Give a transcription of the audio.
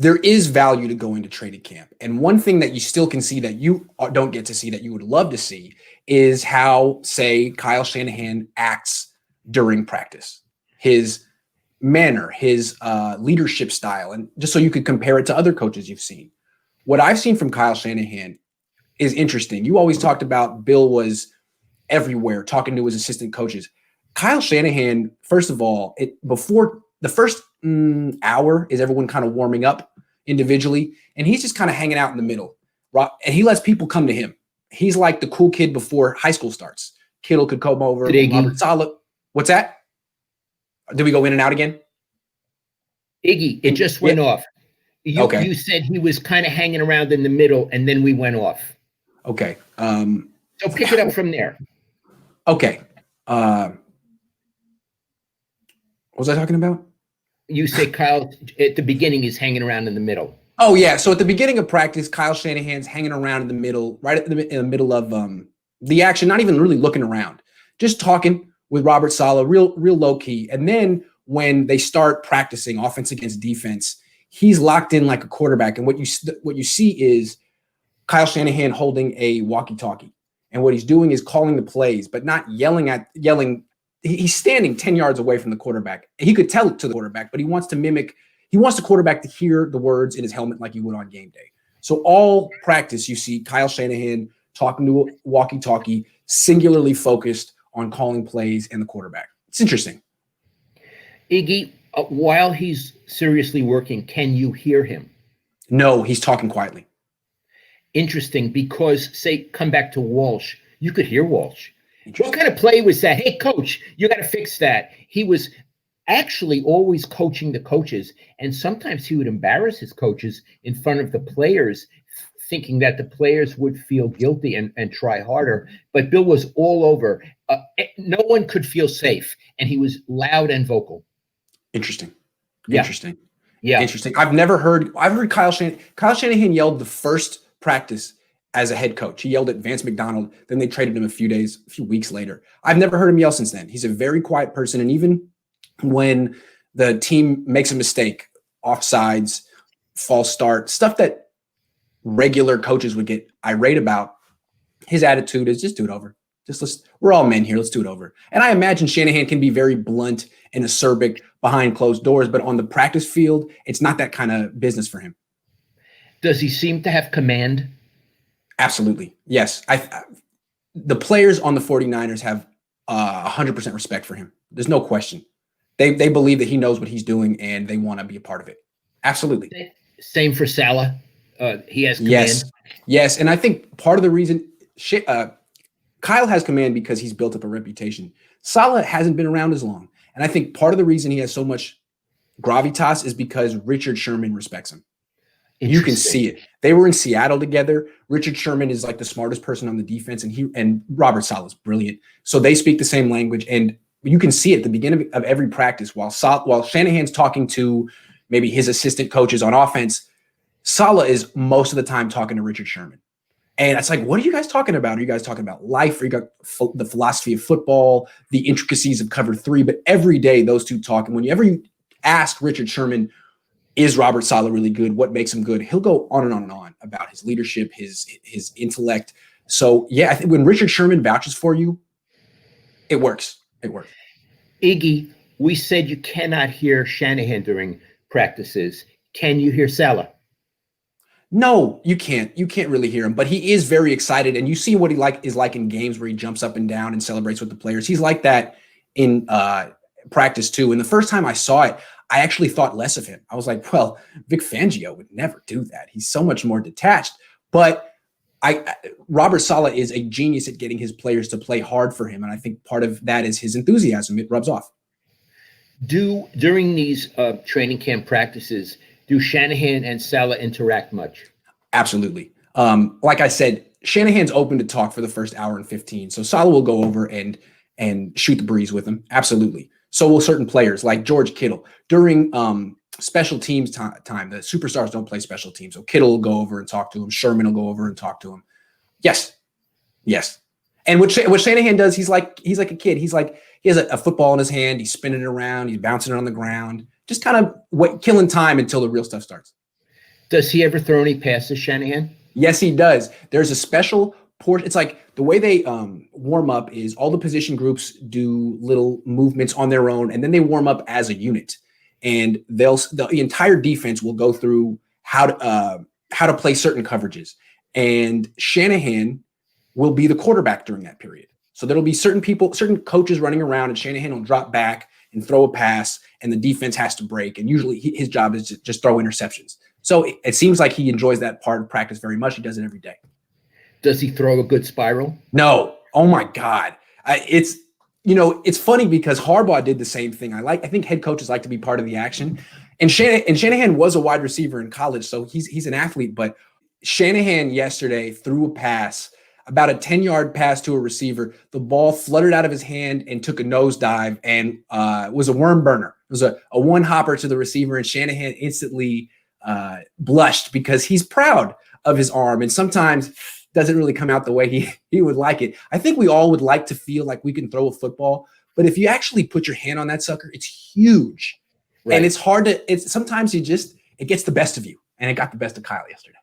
there is value to going to training camp. And one thing that you still can see that you don't get to see that you would love to see is how, say, Kyle Shanahan acts during practice, his manner, his leadership style, and just so you could compare it to other coaches you've seen. What I've seen from Kyle Shanahan is interesting. You always talked about Bill was everywhere talking to his assistant coaches. Kyle Shanahan, first of all, before the first hour is everyone kind of warming up individually, and he's just kind of hanging out in the middle. And he lets people come to him. He's like the cool kid before high school starts. Kittle could come over. Robert Sala. What's that? Did we go in and out again? Iggy, it just went off. You said he was kind of hanging around in the middle, and then we went off. Okay. So pick it up from there. Okay. What was I talking about? You say Kyle at the beginning is hanging around in the middle. Oh yeah. So at the beginning of practice, Kyle Shanahan's hanging around in the middle, right in the middle of the action, not even really looking around, just talking with Robert Sala, real low key. And then when they start practicing offense against defense, he's locked in like a quarterback. And what you see is Kyle Shanahan holding a walkie-talkie, and what he's doing is calling the plays, but not yelling. He's standing 10 yards away from the quarterback. He could tell it to the quarterback, but he wants the quarterback to hear the words in his helmet like you would on game day. So all practice, you see Kyle Shanahan talking to a walkie-talkie, singularly focused on calling plays and the quarterback. It's interesting. Iggy, while he's seriously working, can you hear him? No, he's talking quietly. Interesting, because say, come back to Walsh. You could hear Walsh. What kind of play was that? Hey, coach, you got to fix that. He was actually always coaching the coaches, and sometimes he would embarrass his coaches in front of the players, thinking that the players would feel guilty and try harder. But Bill was all over. No one could feel safe, and he was loud and vocal. Interesting. Yeah. Interesting. Yeah. Interesting. I've heard Kyle Shanahan yelled the first practice as a head coach. He yelled at Vance McDonald. Then they traded him a few weeks later. I've never heard him yell since then. He's a very quiet person. And even when the team makes a mistake, offsides, false start, stuff that regular coaches would get irate about, his attitude is just do it over. We're all men here. Let's do it over. And I imagine Shanahan can be very blunt and acerbic behind closed doors, but on the practice field, it's not that kind of business for him. Does he seem to have command? Absolutely. Yes. The players on the 49ers have 100% respect for him. There's no question. They believe that he knows what he's doing and they want to be a part of it. Absolutely. Same for Sala. He has command. Yes. And I think part of the reason Kyle has command because he's built up a reputation. Sala hasn't been around as long. And I think part of the reason he has so much gravitas is because Richard Sherman respects him. You can see it. They were in Seattle together. Richard Sherman is like the smartest person on the defense, and Robert Sala is brilliant. So they speak the same language, and you can see it at the beginning of every practice. While Shanahan's talking to maybe his assistant coaches on offense, Sala is most of the time talking to Richard Sherman. And it's like, what are you guys talking about? Are you guys talking about life? Or you got the philosophy of football, the intricacies of cover three? But every day those two talk. And whenever you ask Richard Sherman, is Robert Sala really good? What makes him good? He'll go on and on and on about his leadership, his intellect. So yeah, I think when Richard Sherman vouches for you, it works. It works. Iggy, we said you cannot hear Shanahan during practices. Can you hear Sala? No, you can't. You can't really hear him, but he is very excited. And you see what he is like in games where he jumps up and down and celebrates with the players. He's like that in practice too. And the first time I saw it, I actually thought less of him. I was like, well, Vic Fangio would never do that. He's so much more detached. But Robert Sala is a genius at getting his players to play hard for him. And I think part of that is his enthusiasm. It rubs off. During these training camp practices, do Shanahan and Sala interact much? Absolutely. Like I said, Shanahan's open to talk for the first hour and 15. So Sala will go over and shoot the breeze with him. Absolutely. So will certain players like George Kittle. During special teams time, the superstars don't play special teams. So Kittle will go over and talk to him. Sherman will go over and talk to him. Yes. And what Shanahan does, he's like a kid. He's like, he has a football in his hand. He's spinning it around. He's bouncing it on the ground. Just kind of killing time until the real stuff starts. Does he ever throw any passes, Shanahan? Yes, he does. There's a special portion. It's like the way they warm up is all the position groups do little movements on their own, and then they warm up as a unit. And the entire defense will go through how to play certain coverages. And Shanahan will be the quarterback during that period. So there'll be certain coaches running around, and Shanahan will drop back and throw a pass, and the defense has to break. And usually his job is to just throw interceptions. So it seems like he enjoys that part of practice very much. He does it every day. Does he throw a good spiral? No. Oh my God. It's funny because Harbaugh did the same thing. I think head coaches like to be part of the action. And Shanahan was a wide receiver in college, so he's an athlete. But Shanahan yesterday threw a pass, about a 10-yard pass to a receiver. The ball fluttered out of his hand and took a nosedive and was a worm burner. It was a one hopper to the receiver, and Shanahan instantly blushed because he's proud of his arm, and sometimes doesn't really come out the way he would like it. I think we all would like to feel like we can throw a football, but if you actually put your hand on that sucker, it's huge. Right. And it's hard sometimes it gets the best of you, and it got the best of Kyle yesterday.